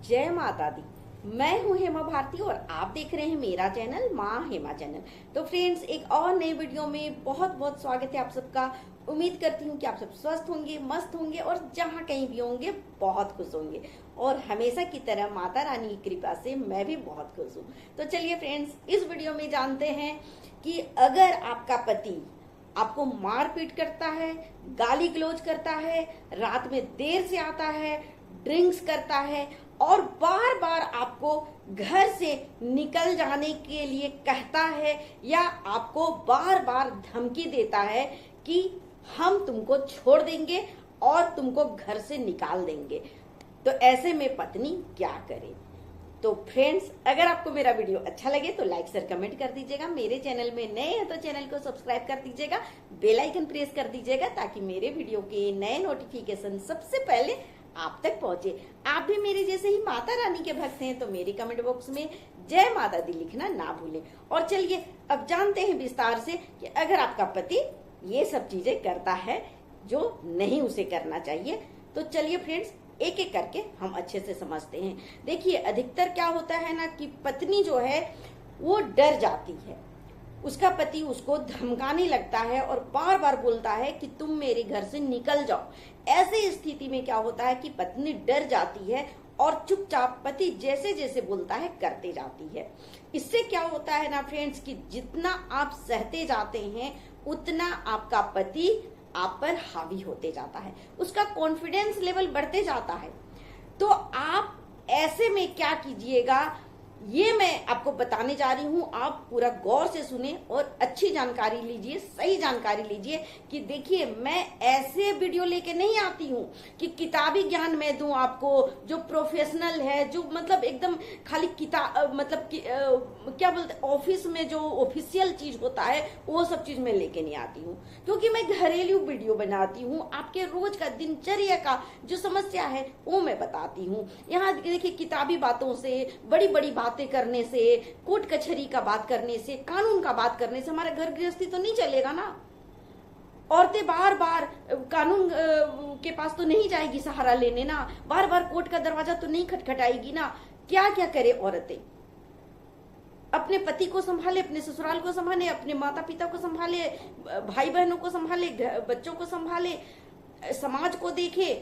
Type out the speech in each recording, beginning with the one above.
जय माता दी। मैं हूं हेमा भारती और आप देख रहे हैं मेरा चैनल माँ हेमा चैनल। तो फ्रेंड्स, एक और नए वीडियो में बहुत बहुत स्वागत है आप सबका। उम्मीद करती हूँ कि आप सब स्वस्थ होंगे, मस्त होंगे और जहाँ कहीं भी होंगे बहुत खुश होंगे। और हमेशा की तरह माता रानी की कृपा से मैं भी बहुत खुश हूँ। तो चलिए फ्रेंड्स, इस वीडियो में जानते हैं कि अगर आपका पति आपको मारपीट करता है, गाली गलौज करता है, रात में देर से आता है, ड्रिंक्स करता है और बार बार आपको घर से निकल जाने के लिए कहता है या आपको बार बार धमकी देता है कि हम तुमको छोड़ देंगे और तुमको घर से निकाल देंगे, तो ऐसे में पत्नी क्या करे। तो फ्रेंड्स, अगर आपको मेरा वीडियो अच्छा लगे तो लाइक शेयर कमेंट कर दीजिएगा। मेरे चैनल में नए हैं तो चैनल को सब्सक्राइब कर दीजिएगा, बेल आइकन प्रेस कर दीजिएगा ताकि मेरे वीडियो के नए नोटिफिकेशन सबसे पहले आप तक पहुंचे। आप भी मेरे जैसे ही माता रानी के भक्त हैं तो मेरे कमेंट बॉक्स में जय माता दी लिखना ना भूलें। और चलिए अब जानते हैं विस्तार से कि अगर आपका पति ये सब चीजें करता है जो नहीं उसे करना चाहिए, तो चलिए फ्रेंड्स एक एक करके हम अच्छे से समझते हैं। देखिए, अधिकतर क्या होता है ना कि पत्नी जो है वो डर जाती है, उसका पति उसको धमकाने लगता है और बार बार बोलता है कि तुम मेरे घर से निकल जाओ। ऐसे स्थिति में क्या होता है कि पत्नी डर जाती है और चुपचाप पति जैसे जैसे बोलता है करते जाती है। इससे क्या होता है ना फ्रेंड्स कि जितना आप सहते जाते हैं उतना आपका पति आप पर हावी होते जाता है, उसका कॉन्फिडेंस लेवल बढ़ते जाता है। तो आप ऐसे में क्या कीजिएगा, ये मैं आपको बताने जा रही हूं। आप पूरा गौर से सुने और अच्छी जानकारी लीजिए, सही जानकारी लीजिए। कि देखिए, मैं ऐसे वीडियो लेके नहीं आती हूं कि किताबी ज्ञान मैं दूं आपको, जो प्रोफेशनल है, जो मतलब एकदम खाली किताब मतलब क्या बोलते ऑफिस में जो ऑफिशियल चीज होता है वो सब चीज मैं लेके नहीं आती हूँ। क्योंकि मैं घरेलू वीडियो बनाती हूँ, आपके रोज का दिनचर्या का जो समस्या है वो मैं बताती हूँ। यहाँ देखिए, किताबी बातों से, बड़ी बड़ी बातें करने से, कोर्ट कचहरी का बात करने से, कानून का बात करने से हमारा घर गृहस्थी तो नहीं चलेगा ना। औरतें बार बार कानून के पास तो नहीं जाएगी सहारा लेने ना, बार बार कोर्ट का दरवाजा तो नहीं खटखटाएगी ना। क्या क्या करे औरतें, अपने पति को संभाले, अपने ससुराल को संभाले, अपने माता पिता को संभाले, भाई बहनों को संभाले, बच्चों को संभाले, समाज को देखे,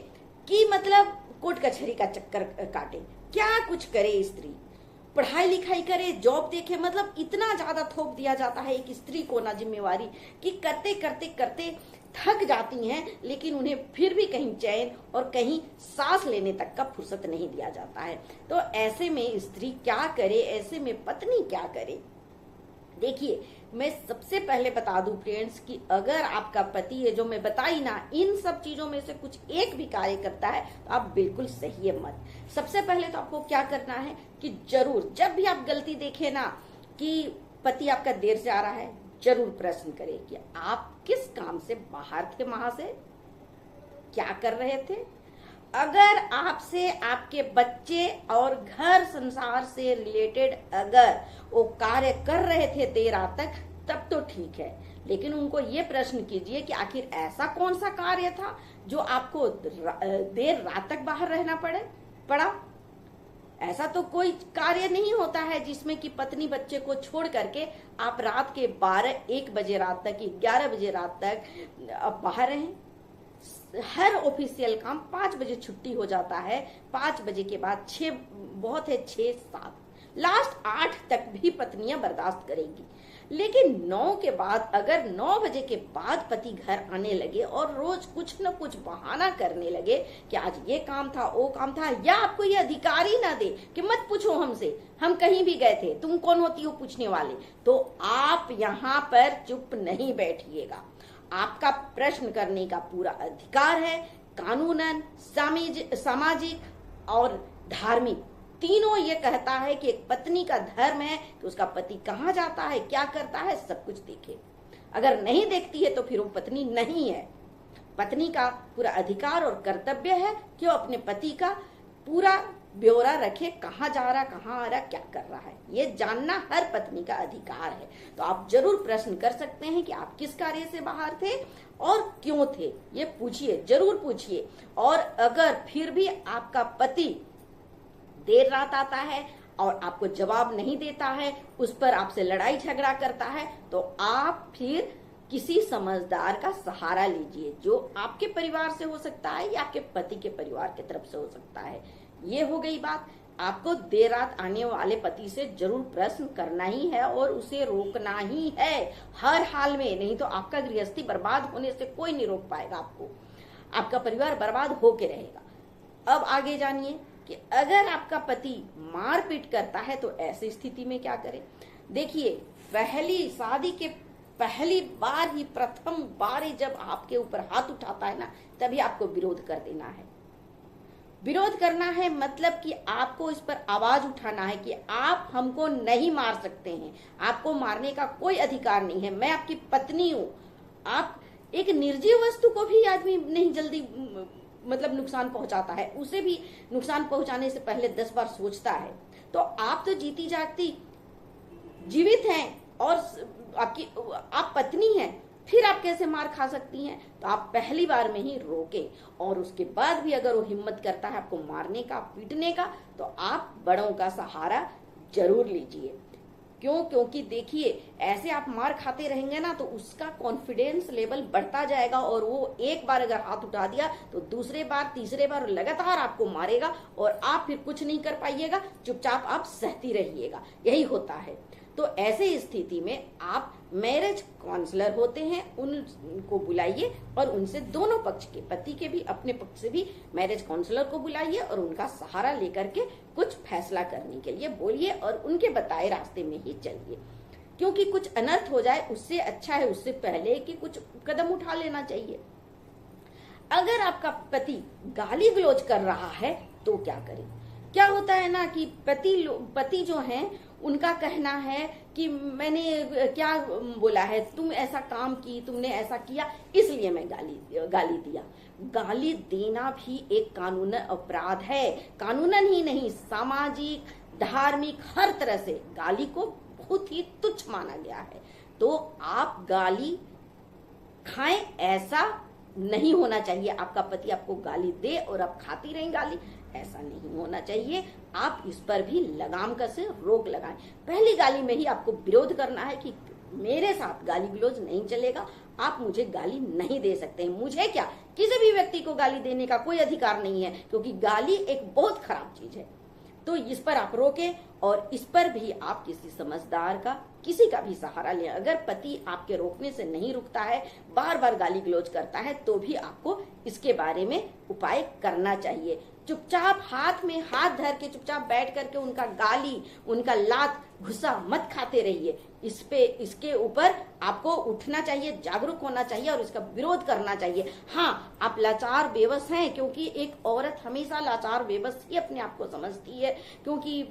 कि मतलब कोर्ट कचहरी का चक्कर काटे। क्या कुछ करे स्त्री, पढ़ाई लिखाई करे, जॉब देखे, मतलब इतना ज्यादा थोप दिया जाता है एक स्त्री को ना जिम्मेवारी कि करते करते करते थक जाती हैं, लेकिन उन्हें फिर भी कहीं चैन और कहीं सांस लेने तक का फुर्सत नहीं दिया जाता है। तो ऐसे में स्त्री क्या करे, ऐसे में पत्नी क्या करे। देखिए, मैं सबसे पहले बता दूं फ्रेंड्स कि अगर आपका पति है जो मैं बताई ना, इन सब चीजों में से कुछ एक भी कार्य करता है तो आप बिल्कुल सही है मत। सबसे पहले तो आपको क्या करना है कि जरूर जब भी आप गलती देखे ना कि पति आपका देर से आ रहा है, जरूर प्रश्न करें कि आप किस काम से बाहर थे, वहां से क्या कर रहे थे। अगर आपसे आपके बच्चे और घर संसार से रिलेटेड अगर वो कार्य कर रहे थे देर रात तक, तब तो ठीक है। लेकिन उनको ये प्रश्न कीजिए कि आखिर ऐसा कौन सा कार्य था जो आपको देर रात तक बाहर रहना पड़ा। ऐसा तो कोई कार्य नहीं होता है जिसमें कि पत्नी बच्चे को छोड़ करके आप रात के 12-1 बजे रात तक, 11 बजे रात तक आप बाहर रहें। हर ऑफिशियल काम 5 बजे छुट्टी हो जाता है, 5 बजे के बाद 6 बहुत है, 6-7 लास्ट 8 तक भी पत्नियां बर्दाश्त करेंगी। लेकिन 9 के बाद, अगर 9 बजे के बाद पति घर आने लगे और रोज कुछ न कुछ बहाना करने लगे कि आज ये काम था, वो काम था, या आपको ये अधिकार ही ना दे कि मत पूछो हमसे, हम कहीं भी गए थे, तुम कौन होती हो पूछने वाले, तो आप यहाँ पर चुप नहीं बैठिएगा। आपका प्रश्न करने का पूरा अधिकार है। कानूनन, सामाजिक और धार्मिक तीनों ये कहता है कि एक पत्नी का धर्म है कि उसका पति कहाँ जाता है, क्या करता है, सब कुछ देखे। अगर नहीं देखती है तो फिर वो पत्नी नहीं है। पत्नी का पूरा अधिकार और कर्तव्य है कि वो अपने पति का पूरा ब्यौरा रखे, कहाँ जा रहा, कहाँ आ रहा, क्या कर रहा है, ये जानना हर पत्नी का अधिकार है। तो आप जरूर प्रश्न कर सकते हैं कि आप किस कार्य से बाहर थे और क्यों थे, ये पूछिए, जरूर पूछिए। और अगर फिर भी आपका पति देर रात आता है और आपको जवाब नहीं देता है, उस पर आपसे लड़ाई झगड़ा करता है, तो आप फिर किसी समझदार का सहारा लीजिए, जो आपके परिवार से हो सकता है या आपके पति के परिवार की तरफ से हो सकता है। ये हो गई बात। आपको देर रात आने वाले पति से जरूर प्रश्न करना ही है और उसे रोकना ही है हर हाल में, नहीं तो आपका गृहस्थी बर्बाद होने से कोई नहीं रोक पाएगा आपको, आपका परिवार बर्बाद होके रहेगा। अब आगे जानिए कि अगर आपका पति मारपीट करता है तो ऐसी स्थिति में क्या करें। देखिए, पहली शादी के पहली बार ही, प्रथम बार ही जब आपके ऊपर हाथ उठाता है ना, तभी आपको विरोध कर देना है। विरोध करना है मतलब कि आपको इस पर आवाज उठाना है कि आप हमको नहीं मार सकते हैं, आपको मारने का कोई अधिकार नहीं है, मैं आपकी पत्नी हूं। आप एक निर्जीव वस्तु को भी आदमी नहीं जल्दी मतलब नुकसान पहुंचाता है, उसे भी नुकसान पहुंचाने से पहले 10 बार सोचता है। तो आप तो जीती जागती जीवित हैं और आप पत्नी हैं, फिर आप कैसे मार खा सकती हैं। तो आप पहली बार में ही रोके, और उसके बाद भी अगर वो हिम्मत करता है आपको मारने का, पीटने का, तो आप बड़ों का सहारा जरूर लीजिए। क्यों? क्योंकि देखिए, ऐसे आप मार खाते रहेंगे ना तो उसका कॉन्फिडेंस लेवल बढ़ता जाएगा, और वो एक बार अगर हाथ उठा दिया तो दूसरे बार, तीसरे बार लगातार आपको मारेगा और आप फिर कुछ नहीं कर पाइएगा, चुपचाप आप सहती रहिएगा। यही होता है। तो ऐसे स्थिति में आप मैरिज काउंसलर होते हैं, उनको बुलाइए और उनसे दोनों पक्ष के, पति के भी, अपने पक्ष से भी मैरिज काउंसलर को बुलाइए और उनका सहारा लेकर के कुछ फैसला करने के लिए बोलिए और उनके बताए रास्ते में ही चलिए। क्योंकि कुछ अनर्थ हो जाए उससे अच्छा है उससे पहले कि कुछ कदम उठा लेना चाहिए। अगर आपका पति गाली गलौज कर रहा है तो क्या करें। क्या होता है ना कि पति जो हैं उनका कहना है कि मैंने क्या बोला है, तुम ऐसा काम की, तुमने ऐसा किया, इसलिए मैं गाली दिया। गाली देना भी एक कानूनन अपराध है। कानूनन ही नहीं, सामाजिक, धार्मिक, हर तरह से गाली को बहुत ही तुच्छ माना गया है। तो आप गाली खाएं, ऐसा नहीं होना चाहिए। आपका पति आपको गाली दे और आप खाती रहें गाली, ऐसा नहीं होना चाहिए। आप इस पर भी लगाम कसे, रोक लगाएं। पहली गाली में ही आपको विरोध करना है कि मेरे साथ गाली गलौज नहीं चलेगा, आप मुझे गाली नहीं दे सकते हैं। मुझे क्या, किसी भी व्यक्ति को गाली देने का कोई अधिकार नहीं है, क्योंकि गाली एक बहुत खराब चीज है। तो इस पर आप रोके और इस पर भी आप किसी समझदार का, किसी का भी सहारा लें। अगर पति आपके रोकने से नहीं रुकता है, बार बार गाली गलौज करता है, तो भी आपको इसके बारे में उपाय करना चाहिए। चुपचाप हाथ में हाथ धर के चुपचाप बैठ करके उनका गाली, उनका लात, गुस्सा मत खाते रहिए। इसके ऊपर आपको उठना चाहिए, जागरूक होना चाहिए और इसका विरोध करना चाहिए। हाँ, आप लाचार बेबस हैं, क्योंकि एक औरत हमेशा लाचार बेबस ही अपने आप को समझती है, क्योंकि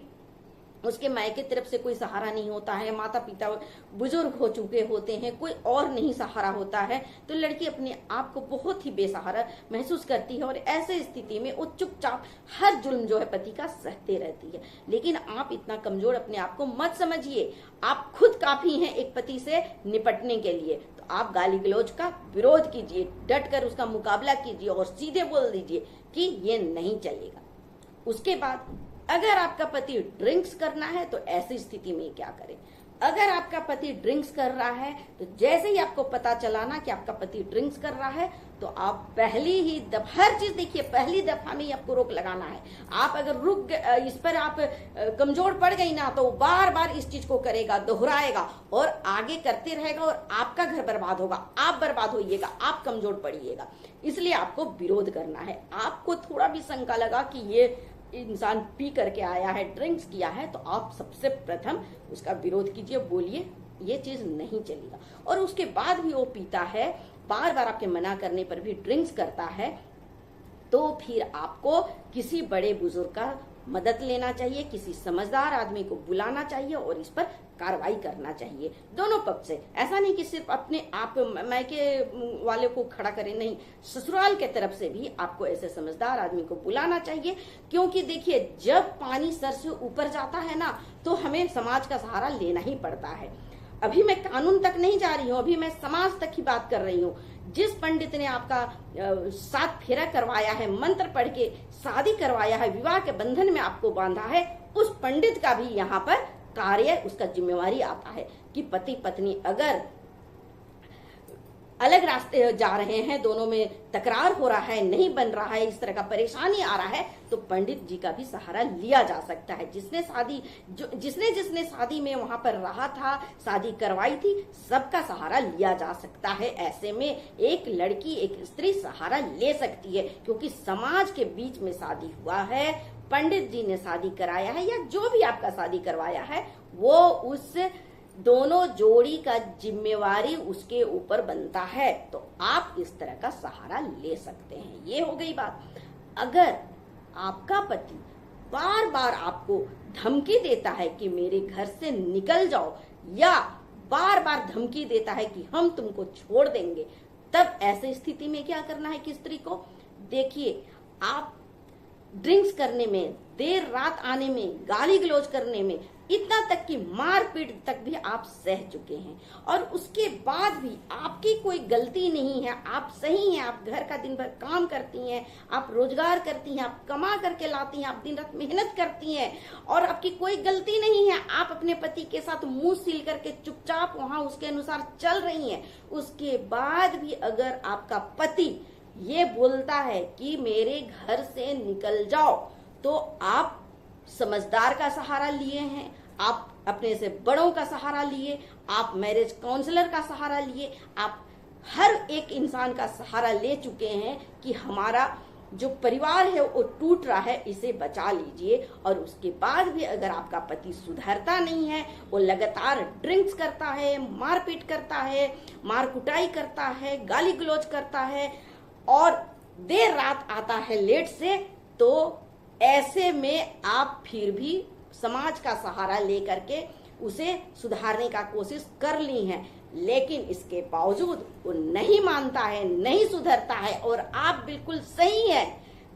उसके मायके तरफ से कोई सहारा नहीं होता है, माता पिता बुजुर्ग हो चुके होते हैं, कोई और नहीं सहारा होता है, तो लड़की अपने आप को बहुत ही बेसहारा महसूस करती है और ऐसे स्थिति में वो चुपचाप हर जुल्म जो है पति का सहते रहती है। लेकिन आप इतना कमजोर अपने आप को मत समझिए, आप खुद काफी हैं एक पति से निपटने के लिए। तो आप गाली गलौज का विरोध कीजिए, डट कर उसका मुकाबला कीजिए और सीधे बोल दीजिए कि ये नहीं चलेगा। उसके बाद अगर आपका पति ड्रिंक्स करना है तो ऐसी स्थिति में क्या करें। अगर आपका पति ड्रिंक्स कर रहा है तो जैसे ही आपको पता चला ना कि आपका पति ड्रिंक्स कर रहा है, तो आप पहली ही दफा, हर चीज देखिए पहली दफा में ही आपको रोक लगाना है। आप अगर इस पर आप कमजोर पड़ गई ना, तो बार बार इस चीज को करेगा, दोहराएगा और आगे करते रहेगा और आपका घर बर्बाद होगा, आप बर्बाद होइएगा, आप कमजोर पड़िएगा। इसलिए आपको विरोध करना है। आपको थोड़ा भी शंका लगा कि ये इंसान पी करके आया है, ड्रिंक्स किया है, तो आप सबसे प्रथम उसका विरोध कीजिए, बोलिए ये चीज नहीं चलेगा। और उसके बाद भी वो पीता है, बार बार आपके मना करने पर भी ड्रिंक्स करता है, तो फिर आपको किसी बड़े बुजुर्ग का मदद लेना चाहिए, किसी समझदार आदमी को बुलाना चाहिए और इस पर कार्रवाई करना चाहिए दोनों पक्ष से। ऐसा नहीं कि सिर्फ अपने आप मायके वाले को खड़ा करें, नहीं, ससुराल के तरफ से भी आपको ऐसे समझदार आदमी को बुलाना चाहिए। क्योंकि देखिए, जब पानी सर से ऊपर जाता है ना, तो हमें समाज का सहारा लेना ही पड़ता है। अभी मैं कानून तक नहीं जा रही हूँ, अभी मैं समाज तक ही बात कर रही हूँ। जिस पंडित ने आपका 7 फेरा करवाया है, मंत्र पढ़ के शादी करवाया है, विवाह के बंधन में आपको बांधा है, उस पंडित का भी यहाँ पर कार्य, उसका जिम्मेवारी आता है कि पति पत्नी अगर अलग रास्ते जा रहे हैं, दोनों में तकरार हो रहा है, नहीं बन रहा है, इस तरह का परेशानी आ रहा है, तो पंडित जी का भी सहारा लिया जा सकता है। जिसने शादी में वहां पर रहा था, शादी करवाई थी, सबका सहारा लिया जा सकता है। ऐसे में एक लड़की, एक स्त्री सहारा ले सकती है, क्योंकि समाज के बीच में शादी हुआ है, पंडित जी ने शादी कराया है, या जो भी आपका शादी करवाया है, वो उस दोनों जोड़ी का जिम्मेवारी उसके ऊपर बनता है। तो आप इस तरह का सहारा ले सकते हैं। ये हो गई बात। अगर आपका पति बार बार आपको धमकी देता है कि मेरे घर से निकल जाओ, या बार बार धमकी देता है कि हम तुमको छोड़ देंगे, तब ऐसी स्थिति में क्या करना है कि स्त्री को, देखिए, आप ड्रिंक्स करने में, देर रात आने में, गाली गलौज करने में, इतना तक कि मारपीट तक भी आप सह चुके हैं, और उसके बाद भी आपकी कोई गलती नहीं है, आप सही हैं, आप घर का दिन भर काम करती हैं, आप रोजगार करती हैं, आप कमा करके लाती हैं, आप दिन रात मेहनत करती हैं, और आपकी कोई गलती नहीं है, आप अपने पति के साथ मुंह सील करके चुपचाप वहां उसके अनुसार चल रही हैं, उसके बाद भी अगर आपका पति ये बोलता है कि मेरे घर से निकल जाओ, तो आप समझदार का सहारा लिए हैं, आप अपने से बड़ों का सहारा लिए, आप मैरिज काउंसलर का सहारा लिए, आप हर एक इंसान का सहारा ले चुके हैं कि हमारा जो परिवार है वो टूट रहा है, इसे बचा लीजिए। और उसके बाद भी अगर आपका पति सुधरता नहीं है, वो लगातार ड्रिंक्स करता है, मारपीट करता है, मार कुटाई करता है, गाली गलौज करता है, और देर रात आता है लेट से, तो ऐसे में आप फिर भी समाज का सहारा लेकर के उसे सुधारने का कोशिश कर ली है, लेकिन इसके बावजूद वो नहीं मानता है, नहीं सुधरता है, और आप बिल्कुल सही है,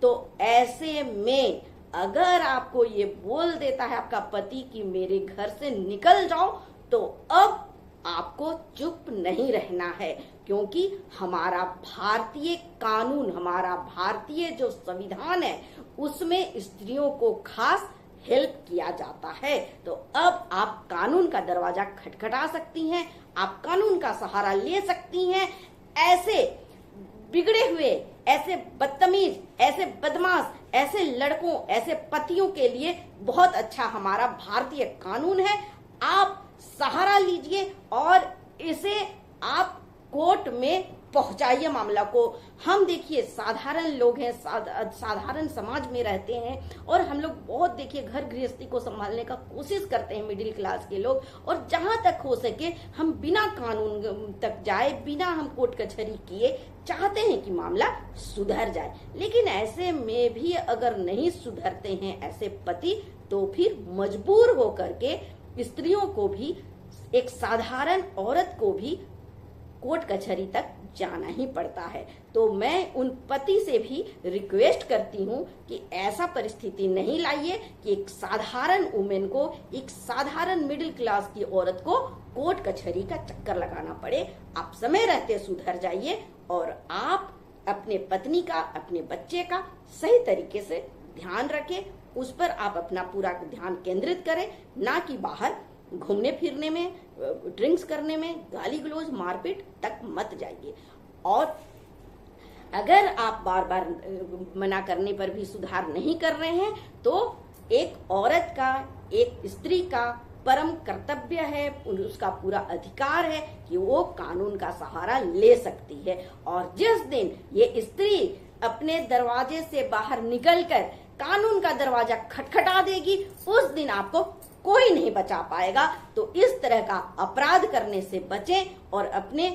तो ऐसे में अगर आपको ये बोल देता है आपका पति कि मेरे घर से निकल जाओ, तो अब आपको चुप नहीं रहना है, क्योंकि हमारा भारतीय कानून, हमारा भारतीय जो संविधान है, उसमें स्त्रियों को खास हेल्प किया जाता है। तो अब आप कानून का दरवाजा खटखटा सकती हैं, आप कानून का सहारा ले सकती हैं। ऐसे बिगड़े हुए, ऐसे बदतमीज, ऐसे बदमाश, ऐसे लड़कों, ऐसे पतियों के लिए बहुत अच्छा हमारा भारतीय कानून है। आप सहारा लीजिए और इसे आप कोर्ट में पहुंचाइए मामला को। हम देखिए साधारण लोग हैं, साधारण समाज में रहते हैं, और हम लोग बहुत देखिए घर गृहस्थी को संभालने का कोशिश करते हैं, मिडिल क्लास के लोग, और जहां तक हो सके हम बिना कानून तक जाए, बिना हम कोर्ट कचहरी किए चाहते हैं कि मामला सुधर जाए। लेकिन ऐसे में भी अगर नहीं सुधरते हैं ऐसे पति, तो फिर मजबूर होकर के स्त्रियों को भी, एक साधारण औरत को भी कोर्ट कचहरी तक जाना ही पड़ता है। तो मैं उन पति से भी रिक्वेस्ट करती हूँ कि ऐसा परिस्थिति नहीं लाइए कि एक साधारण वुमेन को, एक साधारण मिडिल क्लास की औरत को कोर्ट कचहरी का चक्कर लगाना पड़े। आप समय रहते सुधर जाइए, और आप अपने पत्नी का, अपने बच्चे का सही तरीके से ध्यान रखें, उस पर आप अपना पूरा ध्यान केंद्रित करें, ना कि बाहर घूमने फिरने में, ड्रिंक्स करने में, गाली गलौज, मारपीट तक मत जाइए। और अगर आप बार बार मना करने पर भी सुधार नहीं कर रहे हैं, तो एक औरत का, एक स्त्री का परम कर्तव्य है, उसका पूरा अधिकार है कि वो कानून का सहारा ले सकती है। और जिस दिन ये स्त्री अपने दरवाजे से बाहर निकलकर कानून का दरवाजा खटखटा देगी, उस दिन आपको कोई नहीं बचा पाएगा। तो इस तरह का अपराध करने से बचें और अपने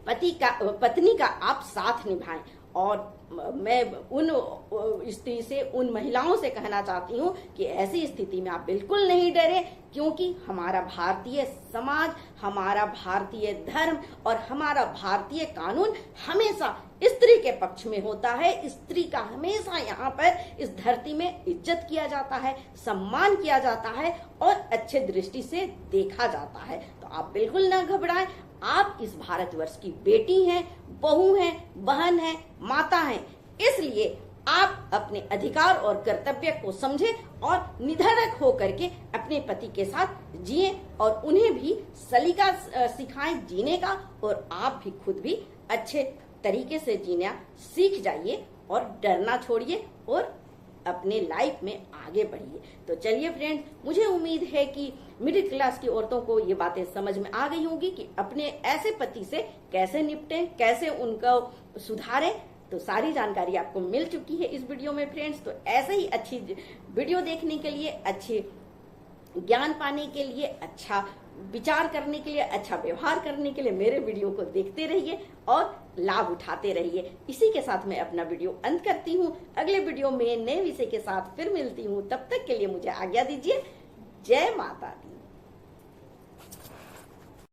पत्नी का आप साथ निभाएं। और मैं उन स्त्री से, उन महिलाओं से कहना चाहती हूँ कि ऐसी स्थिति में आप बिल्कुल नहीं डरे, क्योंकि हमारा भारतीय समाज, हमारा भारतीय धर्म और हमारा भारतीय कानून हमेशा स्त्री के पक्ष में होता है। स्त्री का हमेशा यहाँ पर इस धरती में इज्जत किया जाता है, सम्मान किया जाता है और अच्छे दृष्टि से देखा जाता है। तो आप बिल्कुल ना घबराएं, आप इस भारतवर्ष की बेटी हैं, बहू हैं, बहन हैं, माता हैं। इसलिए आप अपने अधिकार और कर्तव्य को समझें और निधड़क होकर के अपने पति के साथ जिएं और उन्हें भी सलीका सिखाएं जीने का, और आप भी खुद भी अच्छे तरीके से जीना सीख जाइए और डरना छोड़िए और अपने लाइफ में आगे बढ़िए। तो चलिए फ्रेंड्स, मुझे उम्मीद है कि मिडिल क्लास की औरतों को ये बातें समझ में आ गई होंगी कि अपने ऐसे पति से कैसे निपटें, कैसे उनको सुधारें। तो सारी जानकारी आपको मिल चुकी है इस वीडियो में फ्रेंड्स। तो ऐसे ही अच्छी वीडियो देखने के लिए, अच्छे ज्ञान पाने के लिए, अच्छा विचार करने के लिए, अच्छा व्यवहार करने के लिए मेरे वीडियो को देखते रहिए और लाभ उठाते रहिए। इसी के साथ मैं अपना वीडियो अंत करती हूँ। अगले वीडियो में नए विषय के साथ फिर मिलती हूँ। तब तक के लिए मुझे आज्ञा दीजिए। जय माता दी।